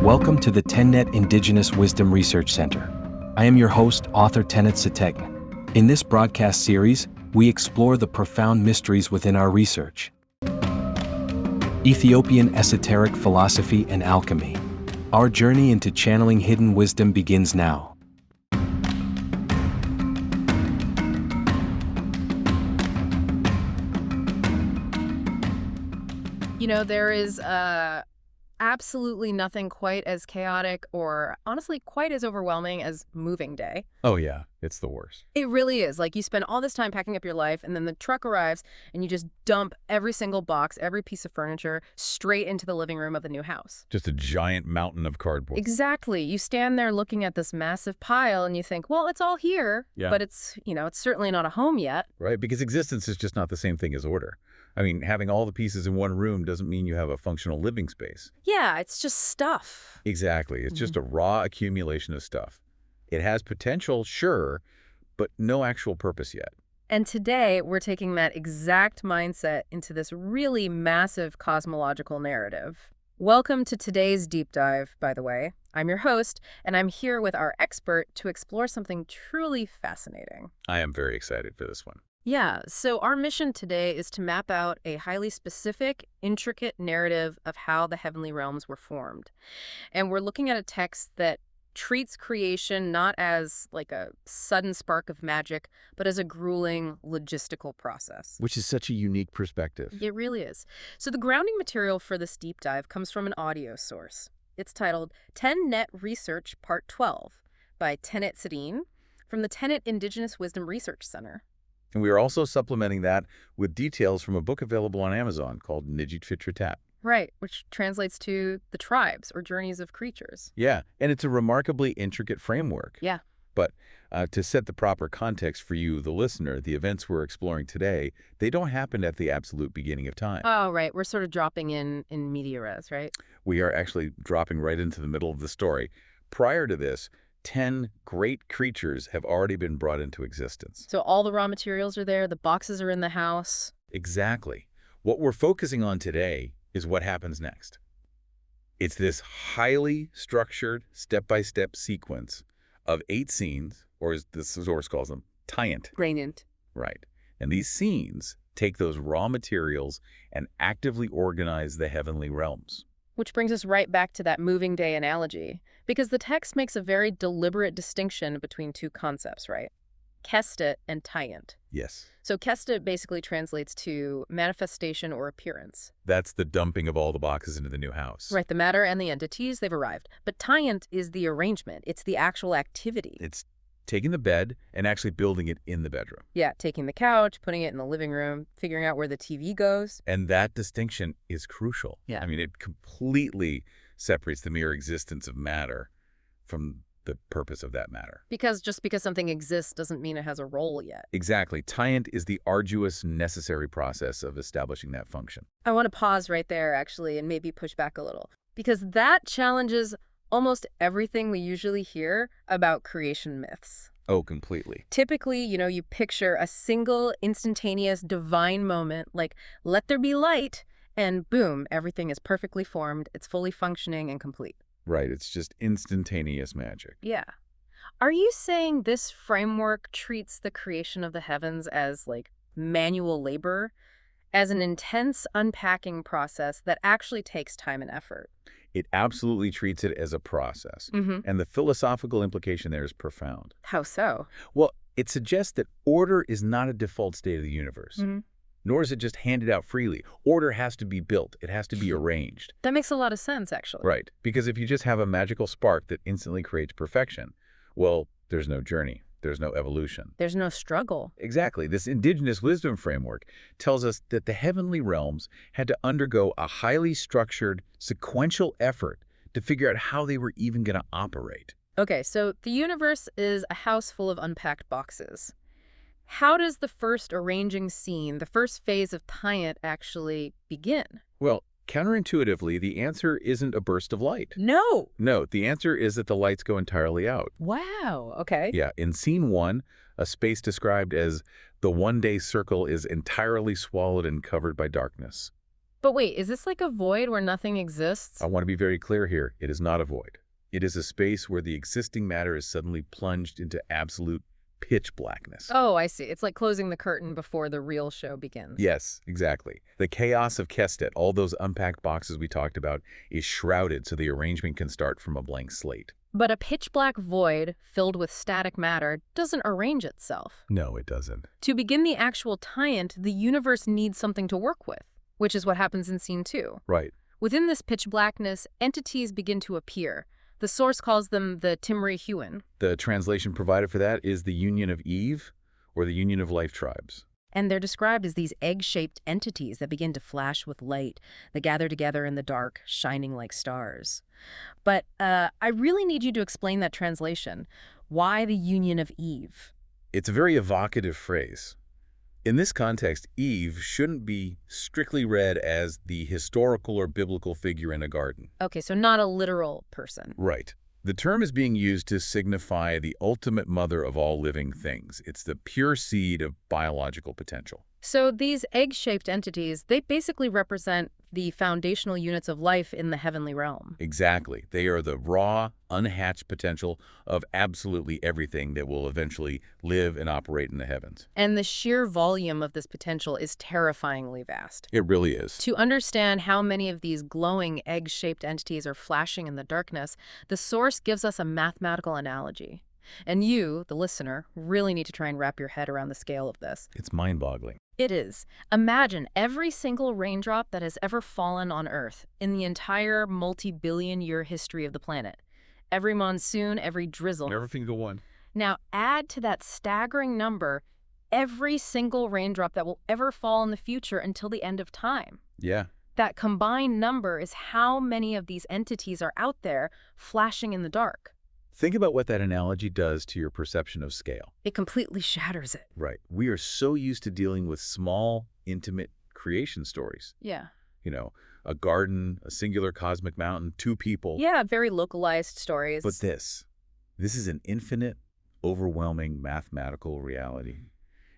Welcome to the Tennet Indigenous Wisdom Research Center. I am your host, author Tennet Setegn. In this broadcast series, we explore the profound mysteries within our research. Ethiopian esoteric philosophy and alchemy. Our journey into channeling hidden wisdom begins now. You know, there is absolutely nothing quite as chaotic or honestly quite as overwhelming as moving day. Oh yeah, it's the worst. It really is. Like, you spend all this time packing up your life and then the truck arrives and you just dump every single box, every piece of furniture straight into the living room of the new house. Just a giant mountain of cardboard. Exactly. You stand there looking at this massive pile and you think, well, it's all here, but it's certainly not a home yet. Right, because existence is just not the same thing as order. I mean, having all the pieces in one room doesn't mean you have a functional living space. Yeah, it's just stuff. Exactly. It's just a raw accumulation of stuff. It has potential, sure, but no actual purpose yet. And today, we're taking that exact mindset into this really massive cosmological narrative. Welcome to today's deep dive, by the way. I'm your host, and I'm here with our expert to explore something truly fascinating. I am very excited for this one. Yeah, so our mission today is to map out a highly specific, intricate narrative of how the heavenly realms were formed. And we're looking at a text that treats creation not as like a sudden spark of magic, but as a grueling logistical process. Which is such a unique perspective. It really is. So the grounding material for this deep dive comes from an audio source. It's titled Tennet Research Part 12 by Tennet Setegn from the Tennet Indigenous Wisdom Research Center. And we are also supplementing that with details from a book available on Amazon called Nigirte Fitretat. Right, which translates to the tribes or journeys of creatures. Yeah, and it's a remarkably intricate framework. Yeah. But to set the proper context for you, the listener, the events we're exploring today, they don't happen at the absolute beginning of time. Oh, right. We're sort of dropping in media res, right? We are actually dropping right into the middle of the story. Prior to this, 10 great creatures have already been brought into existence. So all the raw materials are there, the boxes are in the house. Exactly. What we're focusing on today is what happens next. It's this highly structured, step-by-step sequence of 8 scenes, or as the source calls them, Transient. Gradient. Right. And these scenes take those raw materials and actively organize the heavenly realms. Which brings us right back to that moving day analogy, because the text makes a very deliberate distinction between two concepts, right? Kestet and Transient. Yes. So Kestet basically translates to manifestation or appearance. That's the dumping of all the boxes into the new house. Right, the matter and the entities, they've arrived. But Transient is the arrangement. It's the actual activity. It's taking the bed and actually building it in the bedroom. Yeah, taking the couch, putting it in the living room, figuring out where the TV goes. And that distinction is crucial. Yeah. I mean, it completely separates the mere existence of matter from the purpose of that matter. Because just because something exists doesn't mean it has a role yet. Exactly. Transient is the arduous, necessary process of establishing that function. I want to pause right there, actually, and maybe push back a little. Because that challenges almost everything we usually hear about creation myths. Oh, completely. Typically, you picture a single, instantaneous, divine moment, like, let there be light, and boom, everything is perfectly formed, it's fully functioning and complete. Right, it's just instantaneous magic. Yeah. Are you saying this framework treats the creation of the heavens as, like, manual labor, as an intense unpacking process that actually takes time and effort? It absolutely treats it as a process. And the philosophical implication there is profound. How so? Well, it suggests that order is not a default state of the universe. Nor is it just handed out freely. Order has to be built. It has to be arranged. That makes a lot of sense, actually. Right. Because if you just have a magical spark that instantly creates perfection, well, there's no journey. There's no evolution. There's no struggle. Exactly. This indigenous wisdom framework tells us that the heavenly realms had to undergo a highly structured, sequential effort to figure out how they were even going to operate. Okay, so the universe is a house full of unpacked boxes. How does the first arranging scene, the first phase of Transient, actually begin? Well, counterintuitively, the answer isn't a burst of light. No. No, the answer is that the lights go entirely out. Wow. Okay. Yeah, in scene 1, a space described as the one-day circle is entirely swallowed and covered by darkness. But wait, is this like a void where nothing exists? I want to be very clear here. It is not a void. It is a space where the existing matter is suddenly plunged into absolute pitch blackness. Oh, I see. It's like closing the curtain before the real show begins. Yes, exactly. The chaos of Kestet, all those unpacked boxes we talked about, is shrouded so the arrangement can start from a blank slate. But a pitch-black void filled with static matter doesn't arrange itself. No, it doesn't. To begin the actual tie-in, the universe needs something to work with, which is what happens in Scene 2. Right. Within this pitch blackness, entities begin to appear. The source calls them the Timri Hiwayan. The translation provided for that is the Union of Eve, or the Union of Life Tribes. And they're described as these egg-shaped entities that begin to flash with light, that gather together in the dark, shining like stars. But I really need you to explain that translation. Why the Union of Eve? It's a very evocative phrase. In this context, Eve shouldn't be strictly read as the historical or biblical figure in a garden. Okay, so not a literal person. Right. The term is being used to signify the ultimate mother of all living things. It's the pure seed of biological potential. So these egg-shaped entities, they basically represent the foundational units of life in the heavenly realm. Exactly. They are the raw, unhatched potential of absolutely everything that will eventually live and operate in the heavens. And the sheer volume of this potential is terrifyingly vast. It really is. To understand how many of these glowing egg-shaped entities are flashing in the darkness, the source gives us a mathematical analogy. And you, the listener, really need to try and wrap your head around the scale of this. It's mind-boggling. It is. Imagine every single raindrop that has ever fallen on Earth in the entire multi-billion-year history of the planet. Every monsoon, every drizzle. Every single one. Now add to that staggering number every single raindrop that will ever fall in the future until the end of time. Yeah. That combined number is how many of these entities are out there flashing in the dark. Think about what that analogy does to your perception of scale. It completely shatters it. Right. We are so used to dealing with small, intimate creation stories. Yeah. You know, a garden, a singular cosmic mountain, two people. Yeah, very localized stories. But this is an infinite, overwhelming mathematical reality.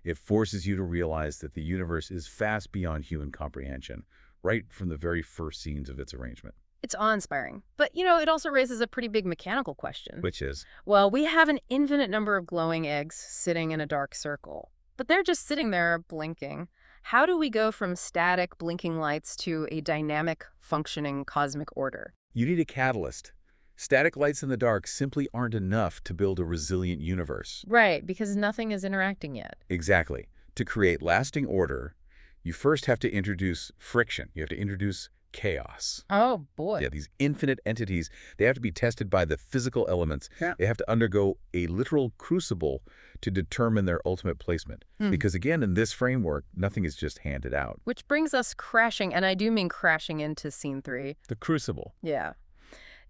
It forces you to realize that the universe is fast beyond human comprehension, right from the very first scenes of its arrangement. It's awe-inspiring. But, you know, it also raises a pretty big mechanical question. Which is? Well, we have an infinite number of glowing eggs sitting in a dark circle. But they're just sitting there blinking. How do we go from static blinking lights to a dynamic, functioning cosmic order? You need a catalyst. Static lights in the dark simply aren't enough to build a resilient universe. Right, because nothing is interacting yet. Exactly. To create lasting order, you first have to introduce friction. You have to introduce chaos. Oh, boy. Yeah, these infinite entities, they have to be tested by the physical elements. Yeah. They have to undergo a literal crucible to determine their ultimate placement. Because again, in this framework, nothing is just handed out. Which brings us crashing, and I do mean crashing into Scene 3. The crucible. Yeah.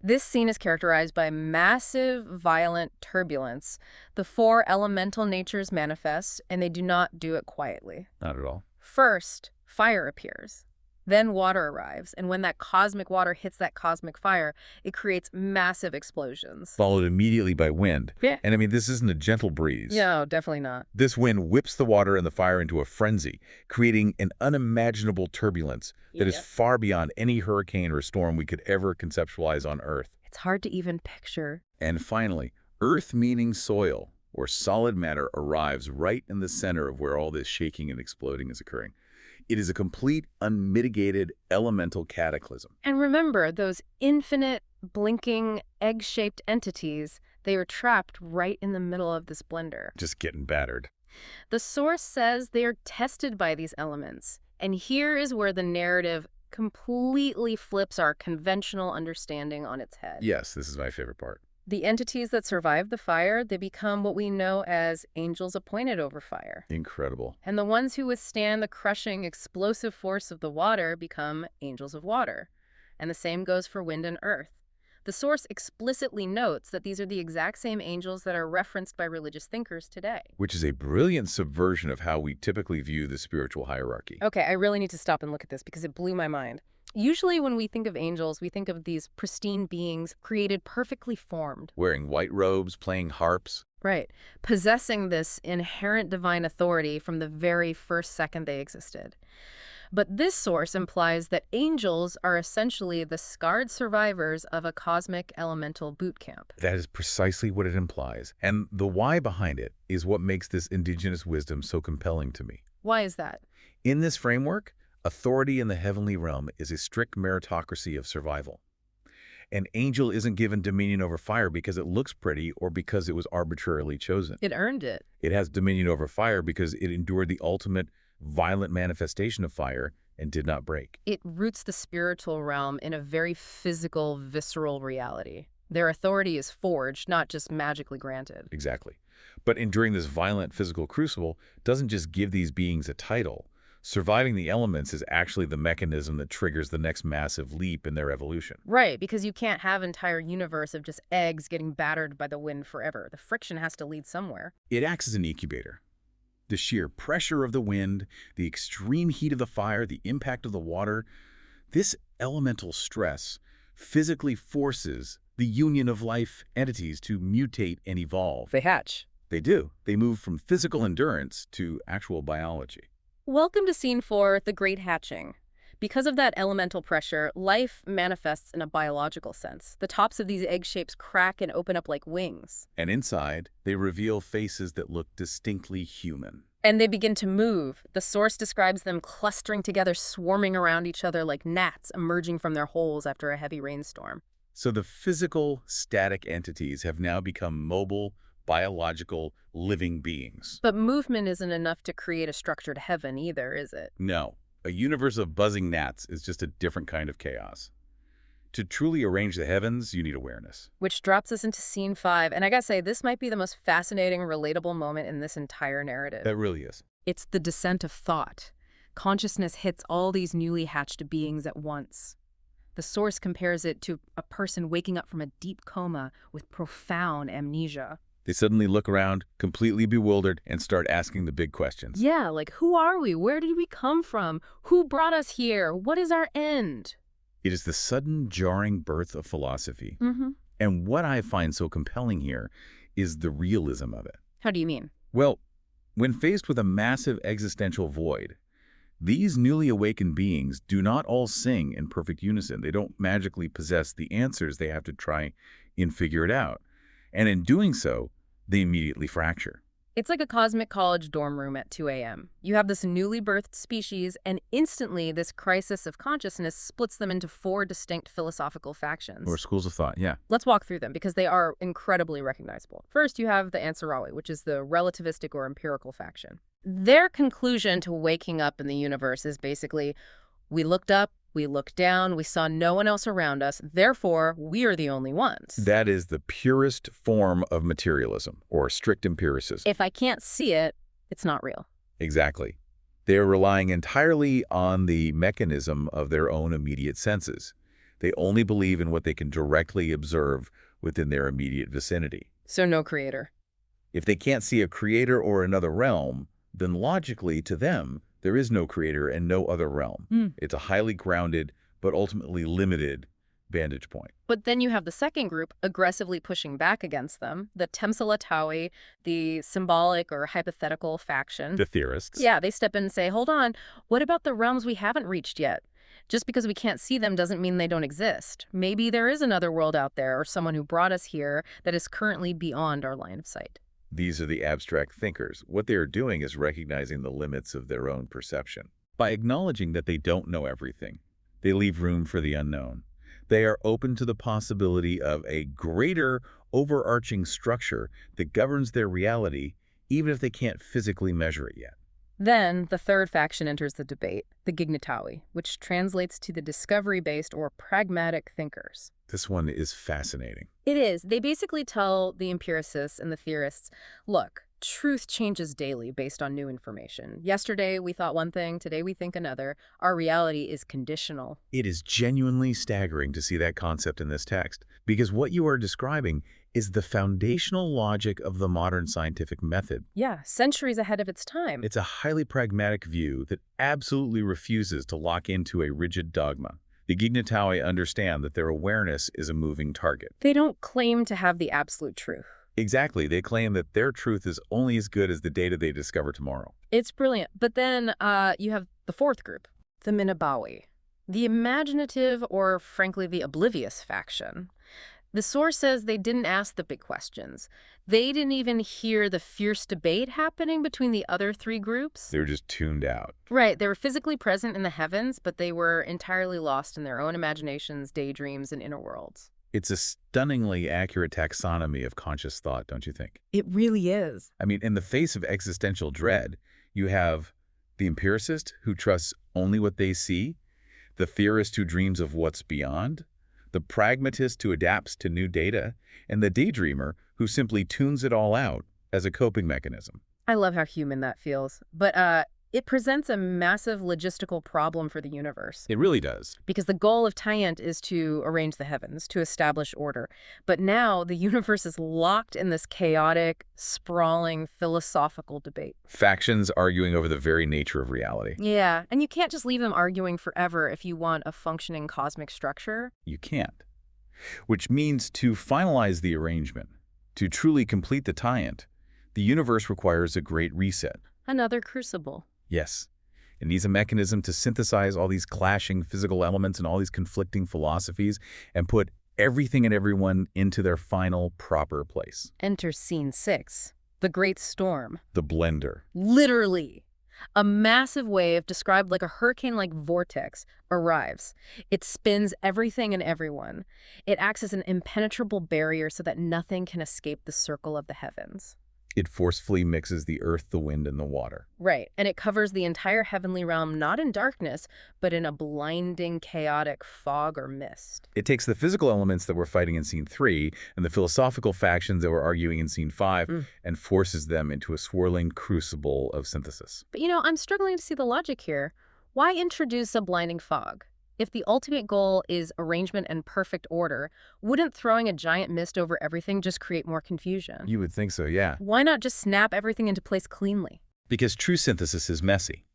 This scene is characterized by massive, violent turbulence. The four elemental natures manifest, and they do not do it quietly. Not at all. First, fire appears. Then water arrives, and when that cosmic water hits that cosmic fire, it creates massive explosions. Followed immediately by wind. Yeah. And I mean, this isn't a gentle breeze. No, definitely not. This wind whips the water and the fire into a frenzy, creating an unimaginable turbulence that is far beyond any hurricane or storm we could ever conceptualize on Earth. It's hard to even picture. And finally, Earth meaning soil, or solid matter, arrives right in the center of where all this shaking and exploding is occurring. It is a complete, unmitigated, elemental cataclysm. And remember, those infinite, blinking, egg-shaped entities, they are trapped right in the middle of this blender. Just getting battered. The source says they are tested by these elements. And here is where the narrative completely flips our conventional understanding on its head. Yes, this is my favorite part. The entities that survive the fire, they become what we know as angels appointed over fire. Incredible. And the ones who withstand the crushing, explosive force of the water become angels of water. And the same goes for wind and earth. The source explicitly notes that these are the exact same angels that are referenced by religious thinkers today. Which is a brilliant subversion of how we typically view the spiritual hierarchy. Okay, I really need to stop and look at this because it blew my mind. Usually when we think of angels, we think of these pristine beings created perfectly formed. Wearing white robes, playing harps. Right. Possessing this inherent divine authority from the very first second they existed. But this source implies that angels are essentially the scarred survivors of a cosmic elemental boot camp. That is precisely what it implies. And the why behind it is what makes this indigenous wisdom so compelling to me. Why is that? In this framework, authority in the heavenly realm is a strict meritocracy of survival. An angel isn't given dominion over fire because it looks pretty or because it was arbitrarily chosen. It earned it. It has dominion over fire because it endured the ultimate violent manifestation of fire and did not break. It roots the spiritual realm in a very physical, visceral reality. Their authority is forged, not just magically granted. Exactly. But enduring this violent physical crucible doesn't just give these beings a title. Surviving the elements is actually the mechanism that triggers the next massive leap in their evolution. Right, because you can't have an entire universe of just eggs getting battered by the wind forever. The friction has to lead somewhere. It acts as an incubator. The sheer pressure of the wind, the extreme heat of the fire, the impact of the water, this elemental stress physically forces the union of life entities to mutate and evolve. They hatch. They do. They move from physical endurance to actual biology. Welcome to Scene 4, The Great Hatching. Because of that elemental pressure, life manifests in a biological sense. The tops of these egg shapes crack and open up like wings. And inside, they reveal faces that look distinctly human. And they begin to move. The source describes them clustering together, swarming around each other like gnats emerging from their holes after a heavy rainstorm. So the physical, static entities have now become mobile, biological, living beings. But movement isn't enough to create a structured heaven either, is it? No. A universe of buzzing gnats is just a different kind of chaos. To truly arrange the heavens, you need awareness. Which drops us into Scene 5, and I gotta say, this might be the most fascinating, relatable moment in this entire narrative. That really is. It's the descent of thought. Consciousness hits all these newly hatched beings at once. The source compares it to a person waking up from a deep coma with profound amnesia. They suddenly look around, completely bewildered, and start asking the big questions. Yeah, like, who are we? Where did we come from? Who brought us here? What is our end? It is the sudden, jarring birth of philosophy. Mm-hmm. And what I find so compelling here is the realism of it. How do you mean? Well, when faced with a massive existential void, these newly awakened beings do not all sing in perfect unison. They don't magically possess the answers. They have to try and figure it out. And in doing so, they immediately fracture. It's like a cosmic college dorm room at 2 a.m. You have this newly birthed species, and instantly this crisis of consciousness splits them into 4 distinct philosophical factions. Or schools of thought, yeah. Let's walk through them, because they are incredibly recognizable. First, you have the Ansarawi, which is the relativistic or empirical faction. Their conclusion to waking up in the universe is basically, we looked up, we looked down, we saw no one else around us, therefore, we are the only ones. That is the purest form of materialism, or strict empiricism. If I can't see it, it's not real. Exactly. They are relying entirely on the mechanism of their own immediate senses. They only believe in what they can directly observe within their immediate vicinity. So no creator. If they can't see a creator or another realm, then logically, to them, there is no creator and no other realm. It's a highly grounded, but ultimately limited vantage point. But then you have the second group aggressively pushing back against them, the Temsalatawi, the symbolic or hypothetical faction. The theorists. Yeah, they step in and say, hold on, what about the realms we haven't reached yet? Just because we can't see them doesn't mean they don't exist. Maybe there is another world out there or someone who brought us here that is currently beyond our line of sight. These are the abstract thinkers. What they are doing is recognizing the limits of their own perception. By acknowledging that they don't know everything, they leave room for the unknown. They are open to the possibility of a greater overarching structure that governs their reality, even if they can't physically measure it yet. Then the third faction enters the debate, the Gignatawi, which translates to the discovery-based or pragmatic thinkers. This one is fascinating. It is. They basically tell the empiricists and the theorists, look, truth changes daily based on new information. Yesterday we thought one thing, today we think another. Our reality is conditional. It is genuinely staggering to see that concept in this text, because what you are describing is the foundational logic of the modern scientific method. Yeah, centuries ahead of its time. It's a highly pragmatic view that absolutely refuses to lock into a rigid dogma. The Gignatawi understand that their awareness is a moving target. They don't claim to have the absolute truth. Exactly. They claim that their truth is only as good as the data they discover tomorrow. It's brilliant. But then you have the fourth group, The Minabawi. The imaginative, or frankly the oblivious faction. The source says they didn't ask the big questions. They didn't even hear the fierce debate happening between the other three groups. They were just tuned out. Right, they were physically present in the heavens, but they were entirely lost in their own imaginations, daydreams, and inner worlds. It's a stunningly accurate taxonomy of conscious thought, don't you think? It really is. I mean, in the face of existential dread, you have the empiricist who trusts only what they see, the theorist who dreams of what's beyond, the pragmatist who adapts to new data, and the daydreamer who simply tunes it all out as a coping mechanism. I love how human that feels. But it presents a massive logistical problem for the universe. It really does. Because the goal of Tennet is to arrange the heavens, to establish order. But now the universe is locked in this chaotic, sprawling, philosophical debate. Factions arguing over the very nature of reality. Yeah, and you can't just leave them arguing forever if you want a functioning cosmic structure. You can't. Which means to finalize the arrangement, to truly complete the Tennet, the universe requires a great reset. Another crucible. Yes. It needs a mechanism to synthesize all these clashing physical elements and all these conflicting philosophies and put everything and everyone into their final proper place. Enter scene 6, the Great Storm. The blender. Literally. A massive wave, described like a hurricane-like vortex, arrives. It spins everything and everyone. It acts as an impenetrable barrier so that nothing can escape the circle of the heavens. It forcefully mixes the earth, the wind, and the water. Right, and it covers the entire heavenly realm not in darkness, but in a blinding, chaotic fog or mist. It takes the physical elements that we're fighting in scene 3 and the philosophical factions that we're arguing in scene 5 and forces them into a swirling crucible of synthesis. But I'm struggling to see the logic here. Why introduce a blinding fog? If the ultimate goal is arrangement and perfect order, wouldn't throwing a giant mist over everything just create more confusion? You would think so, yeah. Why not just snap everything into place cleanly? Because true synthesis is messy.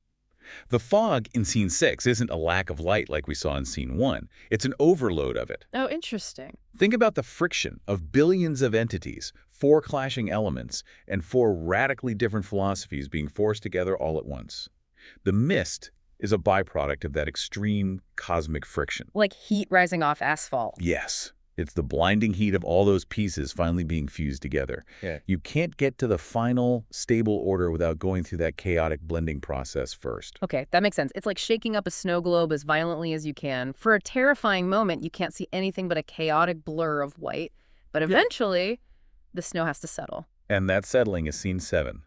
The fog in scene 6 isn't a lack of light like we saw in scene 1. It's an overload of it. Oh, interesting. Think about the friction of billions of entities, 4 clashing elements, and 4 radically different philosophies being forced together all at once. The mist is a byproduct of that extreme cosmic friction. Like heat rising off asphalt. Yes. It's the blinding heat of all those pieces finally being fused together. Yeah. You can't get to the final stable order without going through that chaotic blending process first. Okay, that makes sense. It's like shaking up a snow globe as violently as you can. For a terrifying moment, you can't see anything but a chaotic blur of white. But eventually, the snow has to settle. And that settling is scene 7.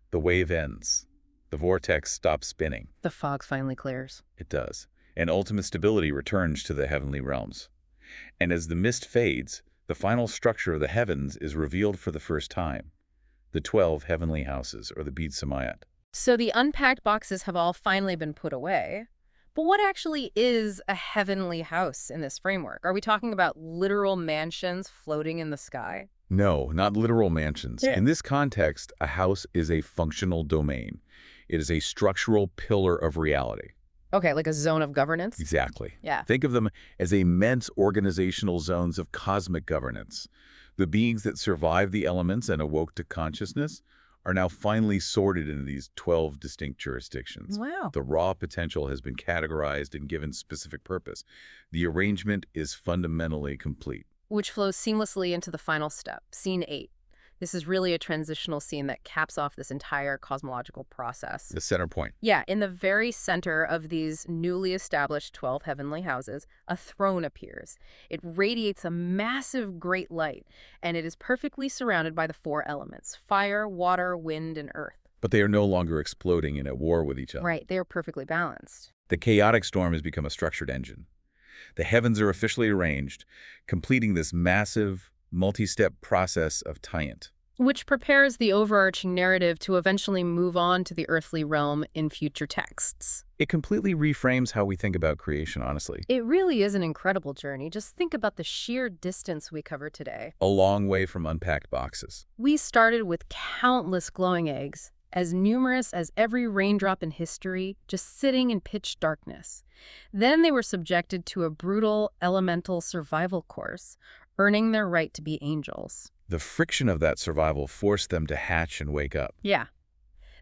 The wave ends. The vortex stops spinning. The fog finally clears. It does. And ultimate stability returns to the heavenly realms. And as the mist fades, the final structure of the heavens is revealed for the first time. The 12 heavenly houses, or the Beit Samayat. So the unpacked boxes have all finally been put away. But what actually is a heavenly house in this framework? Are we talking about literal mansions floating in the sky? No, not literal mansions. In this context, a house is a functional domain. It is a structural pillar of reality. Okay, like a zone of governance? Exactly. Yeah. Think of them as immense organizational zones of cosmic governance. The beings that survived the elements and awoke to consciousness are now finally sorted into these 12 distinct jurisdictions. Wow. The raw potential has been categorized and given specific purpose. The arrangement is fundamentally complete. Which flows seamlessly into the final step, scene 8. This is really a transitional scene that caps off this entire cosmological process. The center point. Yeah, in the very center of these newly established 12 heavenly houses, a throne appears. It radiates a massive great light, and it is perfectly surrounded by the 4 elements: fire, water, wind, and earth. But they are no longer exploding and at war with each other. Right, they are perfectly balanced. The chaotic storm has become a structured engine. The heavens are officially arranged, completing this massive, multi-step process of Tennet. Which prepares the overarching narrative to eventually move on to the earthly realm in future texts. It completely reframes how we think about creation, honestly. It really is an incredible journey. Just think about the sheer distance we cover today. A long way from unpacked boxes. We started with countless glowing eggs, as numerous as every raindrop in history, just sitting in pitch darkness. Then they were subjected to a brutal elemental survival course, earning their right to be angels. The friction of that survival forced them to hatch and wake up. Yeah.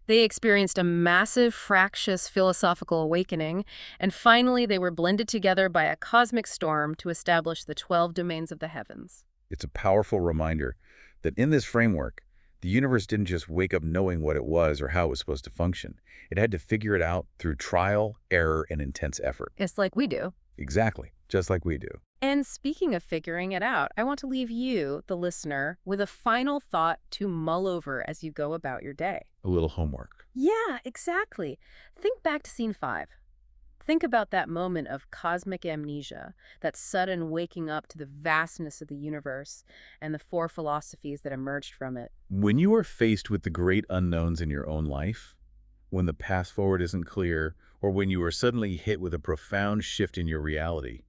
They experienced a massive, fractious philosophical awakening, and finally they were blended together by a cosmic storm to establish the 12 domains of the heavens. It's a powerful reminder that in this framework, the universe didn't just wake up knowing what it was or how it was supposed to function. It had to figure it out through trial, error, and intense effort. It's like we do. Exactly, just like we do. And speaking of figuring it out, I want to leave you, the listener, with a final thought to mull over as you go about your day. A little homework. Yeah, exactly. Think back to scene 5. Think about that moment of cosmic amnesia, that sudden waking up to the vastness of the universe and the 4 philosophies that emerged from it. When you are faced with the great unknowns in your own life, when the path forward isn't clear, or when you are suddenly hit with a profound shift in your reality,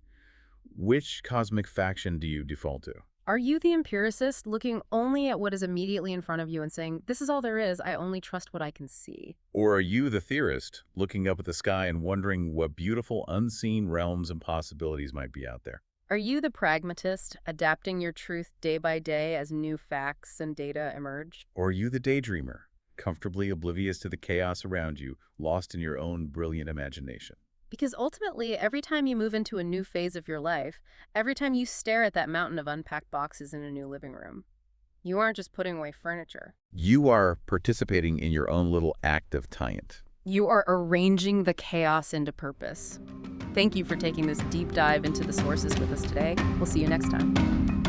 which cosmic faction do you default to? Are you the empiricist looking only at what is immediately in front of you and saying, this is all there is, I only trust what I can see? Or are you the theorist, looking up at the sky and wondering what beautiful unseen realms and possibilities might be out there? Are you the pragmatist, adapting your truth day by day as new facts and data emerge? Or are you the daydreamer, comfortably oblivious to the chaos around you, lost in your own brilliant imagination? Because ultimately, every time you move into a new phase of your life, every time you stare at that mountain of unpacked boxes in a new living room, you aren't just putting away furniture. You are participating in your own little act of Tennet. You are arranging the chaos into purpose. Thank you for taking this deep dive into the sources with us today. We'll see you next time.